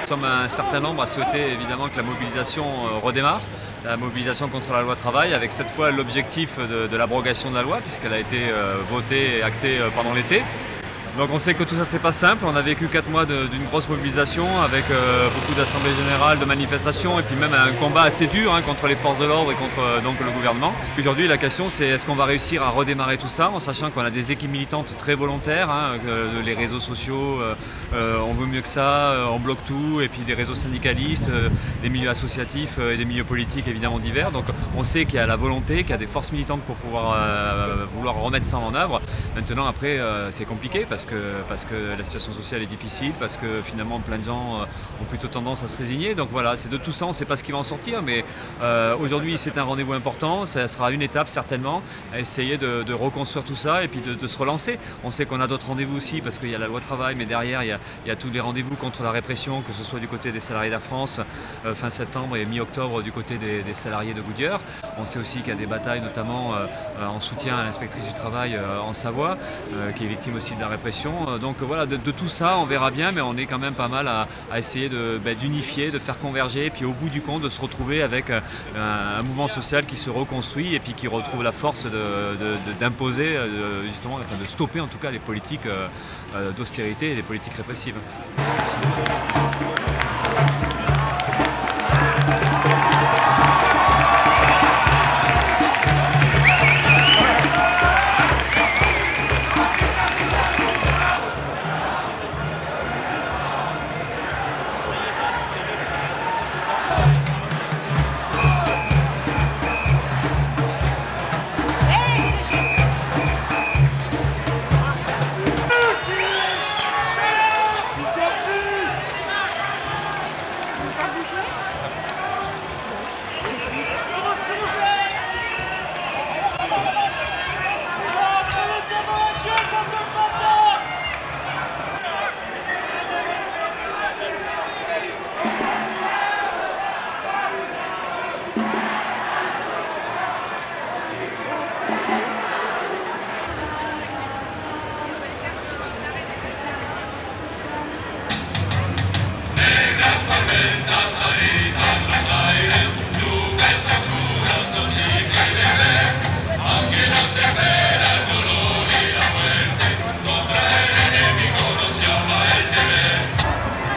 sommes un certain nombre à souhaiter évidemment que la mobilisation redémarre, la mobilisation contre la loi travail, avec cette fois l'objectif de l'abrogation de la loi, puisqu'elle a été votée et actée pendant l'été. Donc on sait que tout ça c'est pas simple, on a vécu 4 mois d'une grosse mobilisation avec beaucoup d'assemblées générales, de manifestations et puis même un combat assez dur contre les forces de l'ordre et contre donc, le gouvernement. Aujourd'hui la question c'est est-ce qu'on va réussir à redémarrer tout ça en sachant qu'on a des équipes militantes très volontaires, les réseaux sociaux, on veut mieux que ça, on bloque tout et puis des réseaux syndicalistes, des milieux associatifs et des milieux politiques évidemment divers. Donc on sait qu'il y a la volonté, qu'il y a des forces militantes pour pouvoir vouloir remettre ça en œuvre. Maintenant après c'est compliqué parce que la situation sociale est difficile, parce que finalement plein de gens ont plutôt tendance à se résigner. Donc voilà, c'est de tout ça, on ne sait pas ce qui va en sortir, mais aujourd'hui c'est un rendez-vous important, ça sera une étape certainement, à essayer de reconstruire tout ça et puis de se relancer. On sait qu'on a d'autres rendez-vous aussi, parce qu'il y a la loi travail, mais derrière il y a tous les rendez-vous contre la répression, que ce soit du côté des salariés d'Air France, fin septembre et mi-octobre du côté des salariés de Goodyear. On sait aussi qu'il y a des batailles, notamment en soutien à l'inspectrice du travail en Savoie, qui est victime aussi de la répression. Donc voilà, de tout ça on verra bien, mais on est quand même pas mal à essayer d'unifier, de faire converger et puis au bout du compte de se retrouver avec un mouvement social qui se reconstruit et puis qui retrouve la force d'imposer justement, enfin, de stopper en tout cas les politiques d'austérité et les politiques répressives.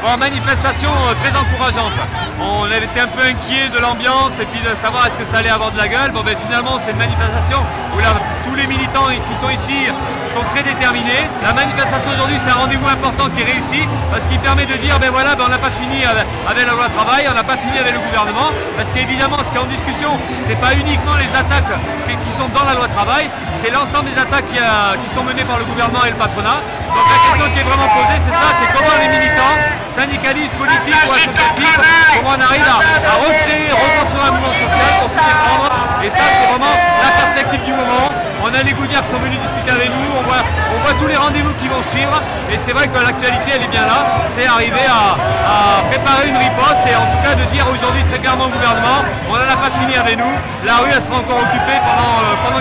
Bon, manifestation très encourageante. On avait été un peu inquiet de l'ambiance et puis de savoir est-ce que ça allait avoir de la gueule. Bon, ben, finalement c'est une manifestation où là, tous les militants qui sont ici sont très déterminés. La manifestation aujourd'hui c'est un rendez-vous important qui est réussi parce qu'il permet de dire ben voilà, ben, on n'a pas fini avec la loi travail, on n'a pas fini avec le gouvernement, parce qu'évidemment ce qui est en discussion c'est pas uniquement les attaques qui sont dans la loi travail, c'est l'ensemble des attaques qui sont menées par le gouvernement et le patronat. Donc la question qui est vraiment posée c'est ça, c'est comment les militants, syndicalistes, politiques ou associatifs, comment on arrive à recréer, reconstruire un mouvement social pour se défendre. Et ça c'est vraiment la perspective du moment. On a les Goodyear qui sont venus discuter avec nous, on voit tous les rendez-vous qui vont suivre et c'est vrai que l'actualité elle est bien là, c'est arriver à préparer une riposte et en tout cas de dire aujourd'hui très clairement au gouvernement on n'en a pas fini avec nous, la rue elle sera encore occupée pendant